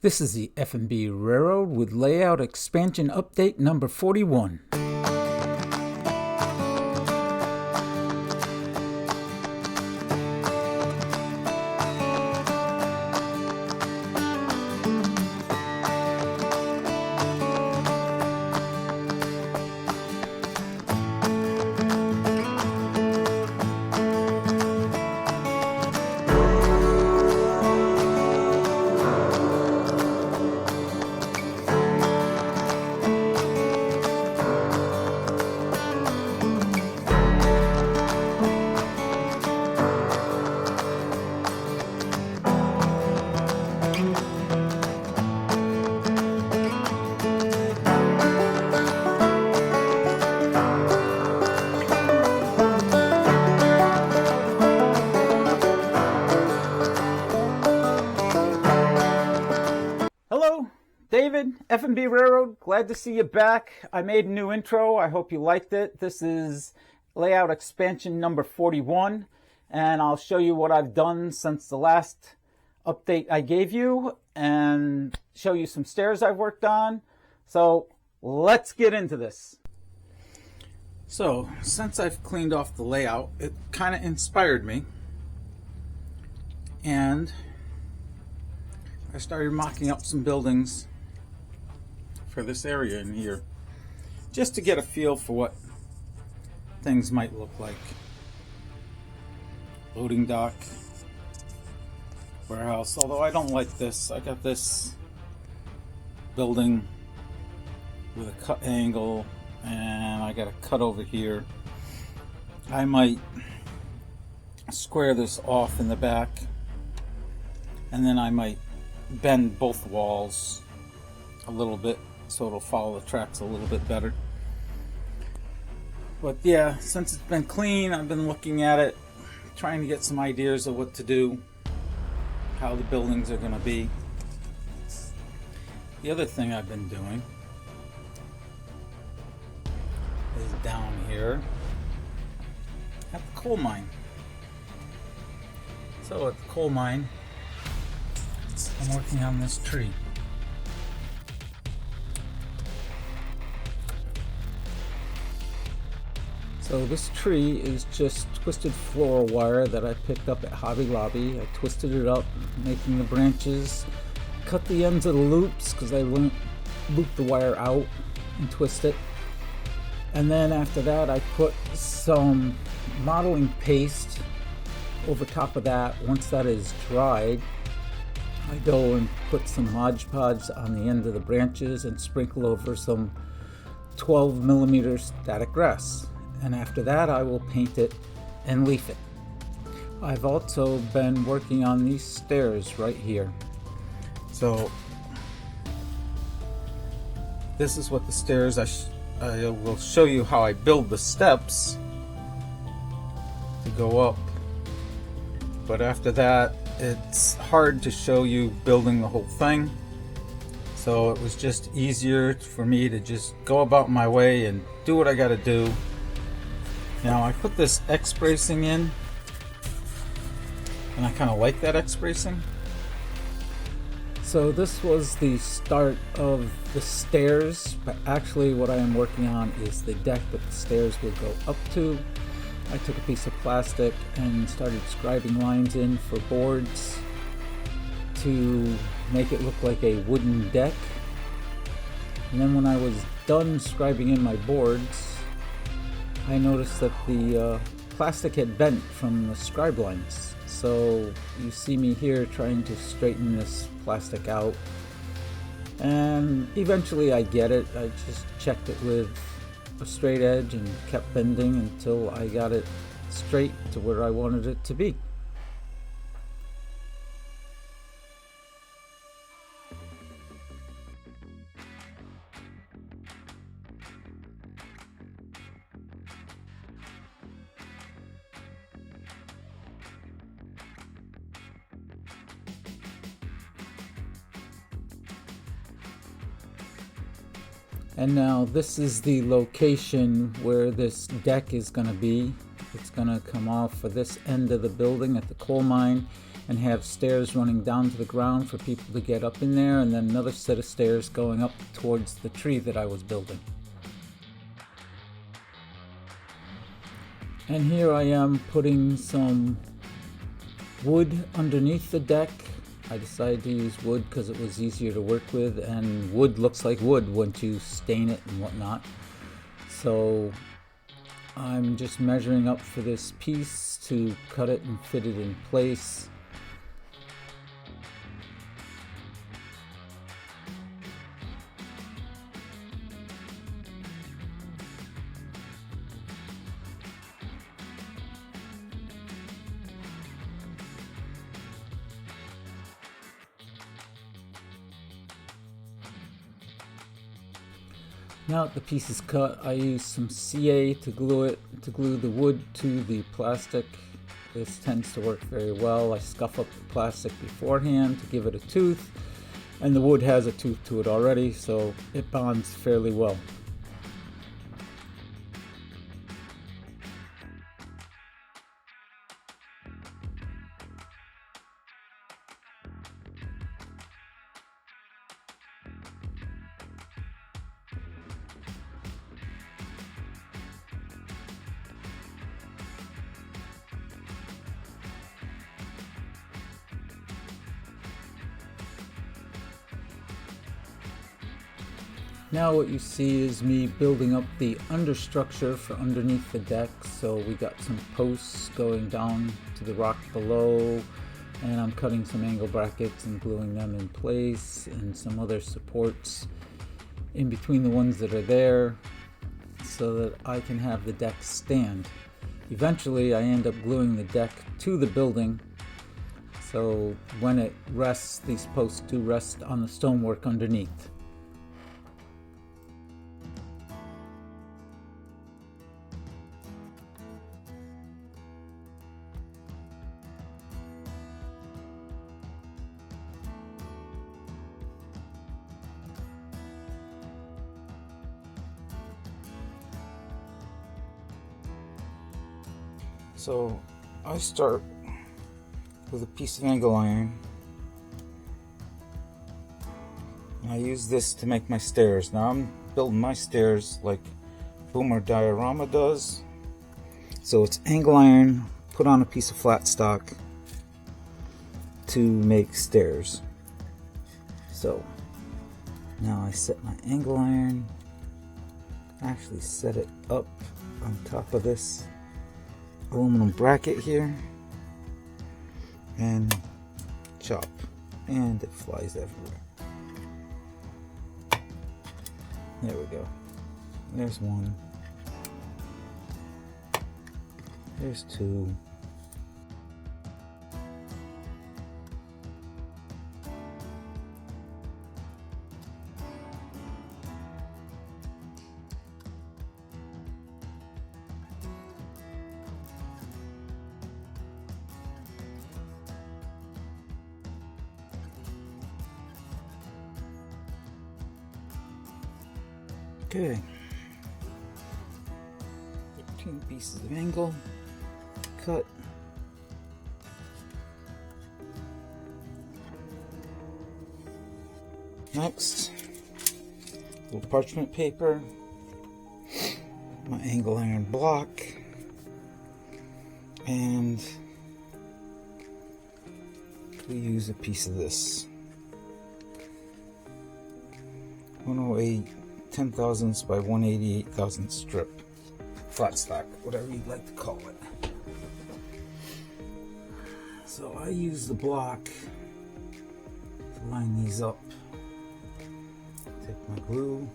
This is the F&B Railroad with layout expansion update number 41. Hello, David, F&B Railroad. Glad to see you back. I made a new intro. I hope you liked it. This is layout expansion number 41, and I'll show you what I've done since the last update I gave you and show you some stairs I've worked on. So let's get into this. So since I've cleaned off the layout, it kind of inspired me, and I started mocking up some buildings for this area in here, just to get a feel for what things might look like. Loading dock, warehouse, although I don't like this. I got this building with a cut angle, and I got a cut over here. I might square this off in the back, and then I might bend both walls a little bit so it'll follow the tracks a little bit better. But yeah, since it's been clean, I've been looking at it, trying to get some ideas of what to do, how the buildings are going to be. The other thing I've been doing is down here at the coal mine. So at the coal mine, I'm working on this tree. So this tree is just twisted floral wire that I picked up at Hobby Lobby. I twisted it up, making the branches, cut the ends of the loops because I loop the wire out and twist it. And then after that, I put some modeling paste over top of that. Once that is dried, I go and put some Mod Podge on the end of the branches and sprinkle over some 12mm static grass. And after that, I will paint it and leaf it. I've also been working on these stairs right here. So this is what the stairs, I will show you how I build the steps to go up. But after that, it's hard to show you building the whole thing. So it was just easier for me to just go about my way and do what I got to do. Now I put this X bracing in, and I kind of like that X bracing. So this was the start of the stairs, but actually what I am working on is the deck that the stairs will go up to. I took a piece of plastic and started scribing lines in for boards to make it look like a wooden deck. And then when I was done scribing in my boards, I noticed that the plastic had bent from the scribe lines. So you see me here trying to straighten this plastic out. And eventually I get it. I just checked it with a straight edge and kept bending until I got it straight to where I wanted it to be. And now this is the location where this deck is going to be. It's going to come off for this end of the building at the coal mine, and have stairs running down to the ground for people to get up in there, and then another set of stairs going up towards the tree that I was building. And here I am putting some wood underneath the deck. I decided to use wood because it was easier to work with, and wood looks like wood once you stain it and whatnot. So I'm just measuring up for this piece to cut it and fit it in place. Now that the piece is cut, I use some CA to glue the wood to the plastic. This tends to work very well. I scuff up the plastic beforehand to give it a tooth, and the wood has a tooth to it already, so it bonds fairly well. Now what you see is me building up the understructure for underneath the deck. So we got some posts going down to the rock below, and I'm cutting some angle brackets and gluing them in place, and some other supports in between the ones that are there so that I can have the deck stand. Eventually I end up gluing the deck to the building, so when it rests, these posts do rest on the stonework underneath. So I start with a piece of angle iron. I use this to make my stairs. Now I'm building my stairs like Boomer Diorama does. So it's angle iron put on a piece of flat stock to make stairs. So now I set my angle iron, actually set it up on top of this aluminum bracket here, and chop, and it flies everywhere. There we go. There's one. There's two. Okay, 13 pieces of angle cut. Next, a little parchment paper, my angle iron block, and we use a piece of this 108 10 thousandths by 188 thousandths strip, flat stock, whatever you'd like to call it. So I use the block to line these up. Take my glue.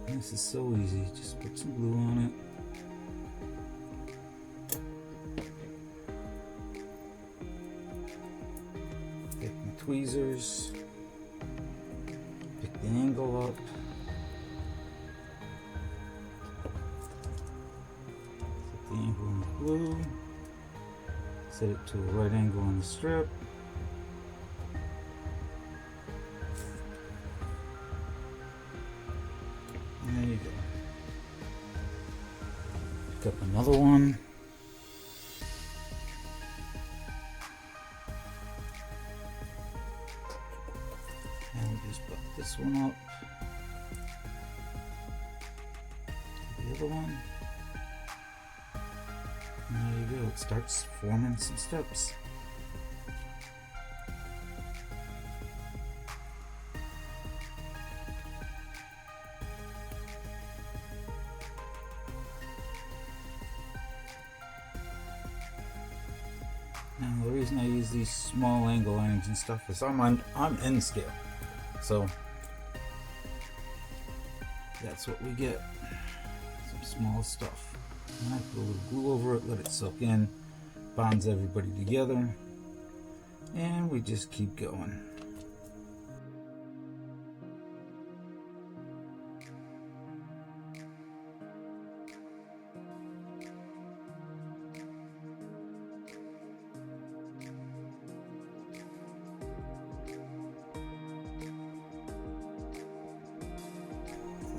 And this is so easy, just put some glue on it. Take my tweezers. Pick the angle up. Set the angle on the glue. Set it to a right angle on the strip. And there you go. Pick up another one. Just put this one up. The other one. And there you go. It starts forming some steps. Now the reason I use these small angle irons and stuff is I'm N scale, so that's what we get. Some small stuff. And I put a little glue over it, let it soak in, bonds everybody together, and we just keep going.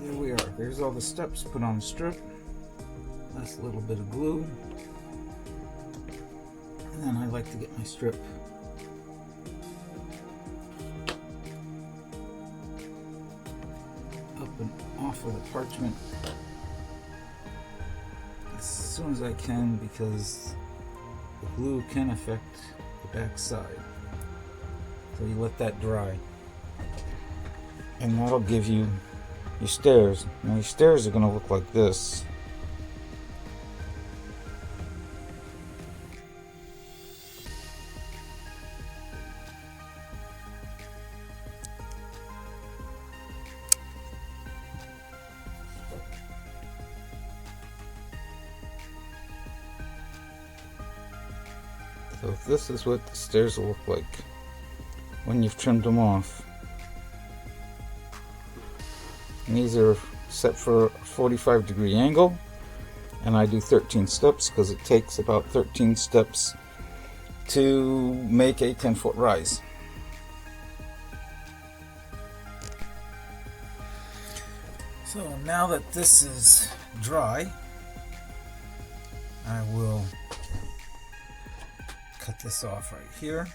There we are. There's all the steps put on the strip. Last little bit of glue. And then I like to get my strip up and off of the parchment as soon as I can, because the glue can affect the back side. So you let that dry. And that'll give you your stairs. Now your stairs are going to look like this. So this is what the stairs will look like when you've trimmed them off. And these are set for a 45-degree angle, and I do 13 steps because it takes about 13 steps to make a 10-foot rise. So now that this is dry, I will cut this off right here,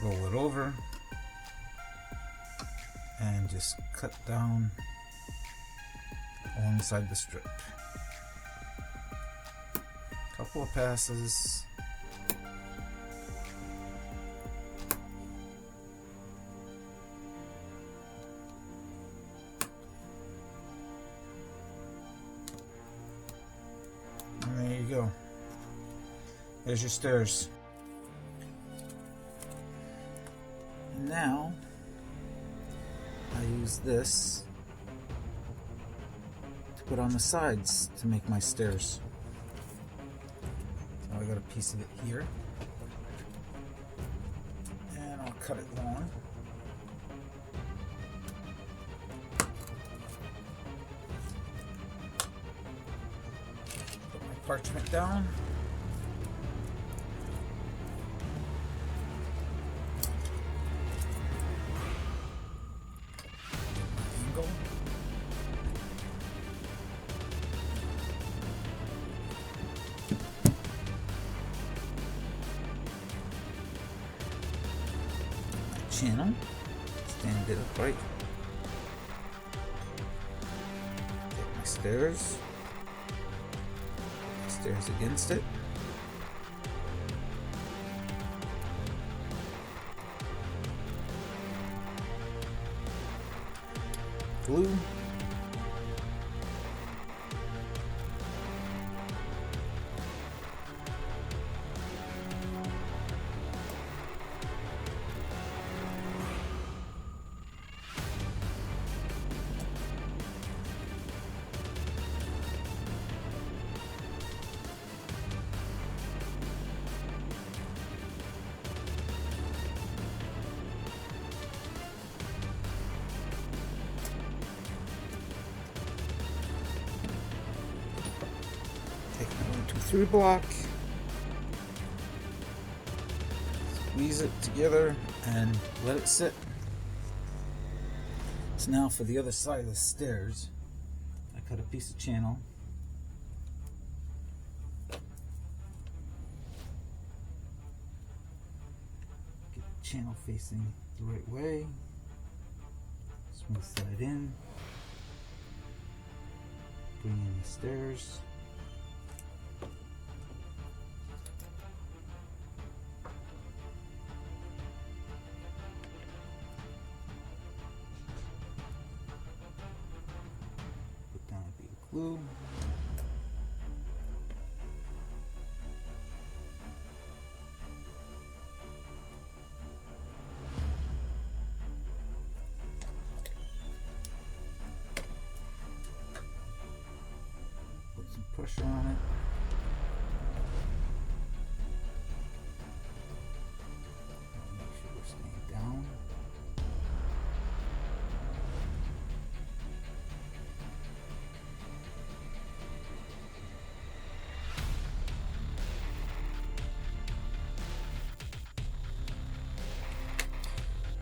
roll it over, and just cut down alongside the strip. Couple of passes. And there you go. There's your stairs. Now I use this to put on the sides to make my stairs. So I got a piece of it here, and I'll cut it long. Put my parchment down. Channel, stand it upright, take my stairs against it, glue, take my 1, 2, 3 block, squeeze it together and let it sit. So now for the other side of the stairs, I cut a piece of channel. Get the channel facing the right way. Smooth side in. Bring in the stairs. Put down a bead of glue. Pressure on it. Make sure we're staying down.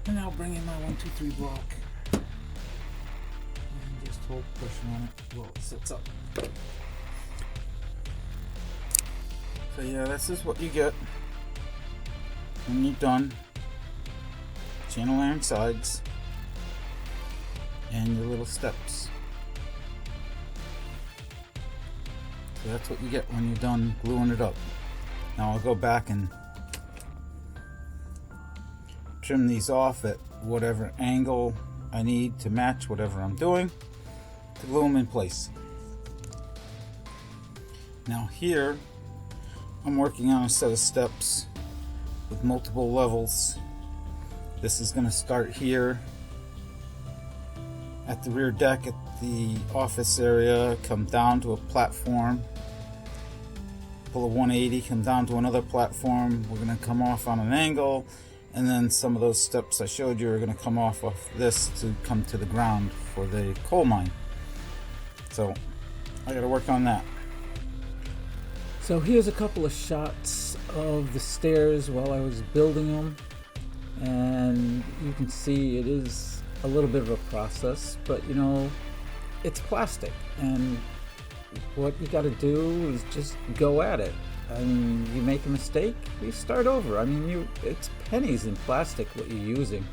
And I'll bring in my 1, 2, 3 block and just hold pressure on it while it sits up. So yeah, this is what you get when you're done. Channel iron sides and your little steps. So that's what you get when you're done gluing it up. Now I'll go back and trim these off at whatever angle I need to match whatever I'm doing to glue them in place. Now here I'm working on a set of steps with multiple levels. This is going to start here at the rear deck at the office area, come down to a platform, pull a 180, come down to another platform. We're going to come off on an angle, and then some of those steps I showed you are going to come off of this to come to the ground for the coal mine. So I got to work on that. So here's a couple of shots of the stairs while I was building them, and you can see it is a little bit of a process, but you know, it's plastic, and what you got to do is just go at it. I mean, you make a mistake, you start over. I mean, it's pennies in plastic what you're using.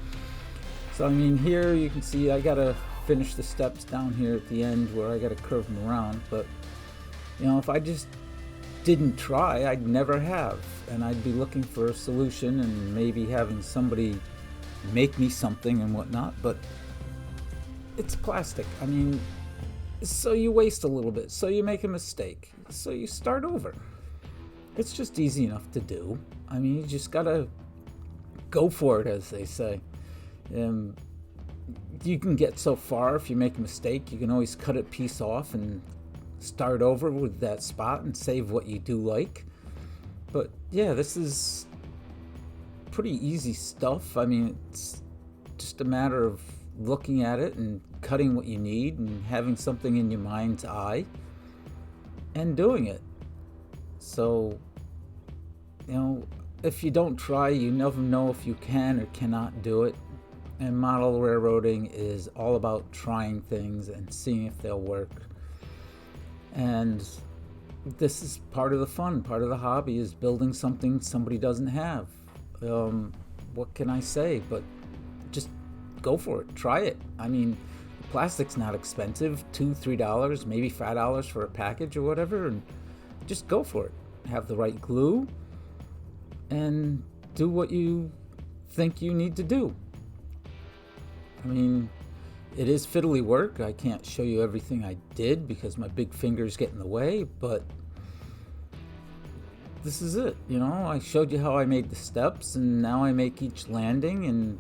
So I mean, here you can see I got to finish the steps down here at the end where I got to curve them around, but you know, if I just didn't try, I'd never have, and I'd be looking for a solution and maybe having somebody make me something and whatnot, but it's plastic. I mean, so you waste a little bit, so you make a mistake, so you start over. It's just easy enough to do. I mean, you just gotta go for it, as they say. You can get so far if you make a mistake. You can always cut a piece off and start over with that spot and save what you do like. But yeah, this is pretty easy stuff. I mean, it's just a matter of looking at it and cutting what you need and having something in your mind's eye and doing it. So, you know, if you don't try, you never know if you can or cannot do it. And model railroading is all about trying things and seeing if they'll work. And this is part of the fun, part of the hobby, is building something somebody doesn't have. What can I say? But just go for it. Try it. I mean, plastic's not expensive. $2, $3, maybe $5 for a package or whatever. And just go for it. Have the right glue and do what you think you need to do. I mean, it is fiddly work. I can't show you everything I did because my big fingers get in the way, but this is it. You know, I showed you how I made the steps, and now I make each landing and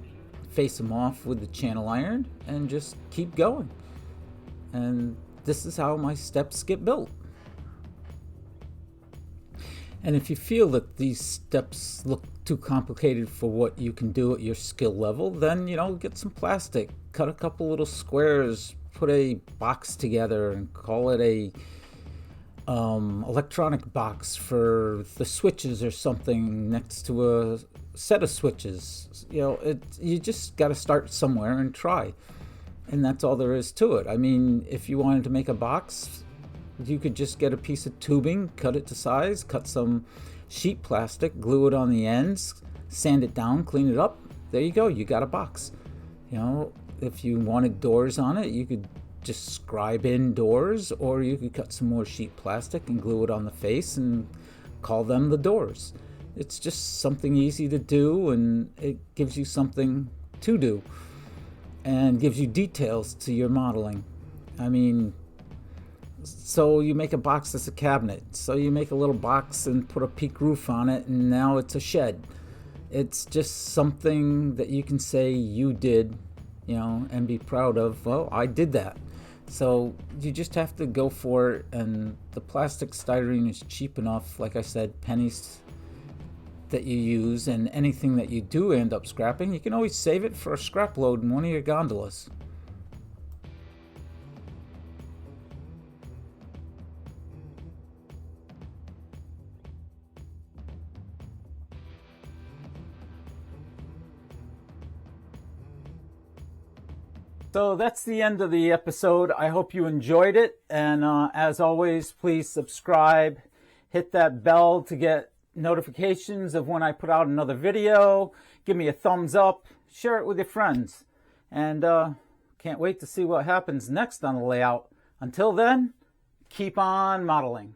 face them off with the channel iron and just keep going. And this is how my steps get built. And if you feel that these steps look too complicated for what you can do at your skill level, then, you know, get some plastic, cut a couple little squares, put a box together and call it a electronic box for the switches or something next to a set of switches. You know, you just got to start somewhere and try. And that's all there is to it. I mean, if you wanted to make a box, you could just get a piece of tubing, cut it to size, cut some sheet plastic, glue it on the ends, sand it down, clean it up, there you go, you got a box. If you wanted doors on it, you could just scribe in doors, or you could cut some more sheet plastic and glue it on the face and call them the doors. It's just something easy to do, and it gives you something to do and gives you details to your modeling. So you make a box that's a cabinet. So you make a little box and put a peak roof on it, and now it's a shed. It's just something that you can say you did, and be proud of. Well, I did that. So you just have to go for it, and the plastic styrene is cheap enough, like I said, pennies that you use, and anything that you do end up scrapping, you can always save it for a scrap load in one of your gondolas. So that's the end of the episode. I hope you enjoyed it. And as always, please subscribe, hit that bell to get notifications of when I put out another video. Give me a thumbs up, share it with your friends. And can't wait to see what happens next on the layout. Until then, keep on modeling.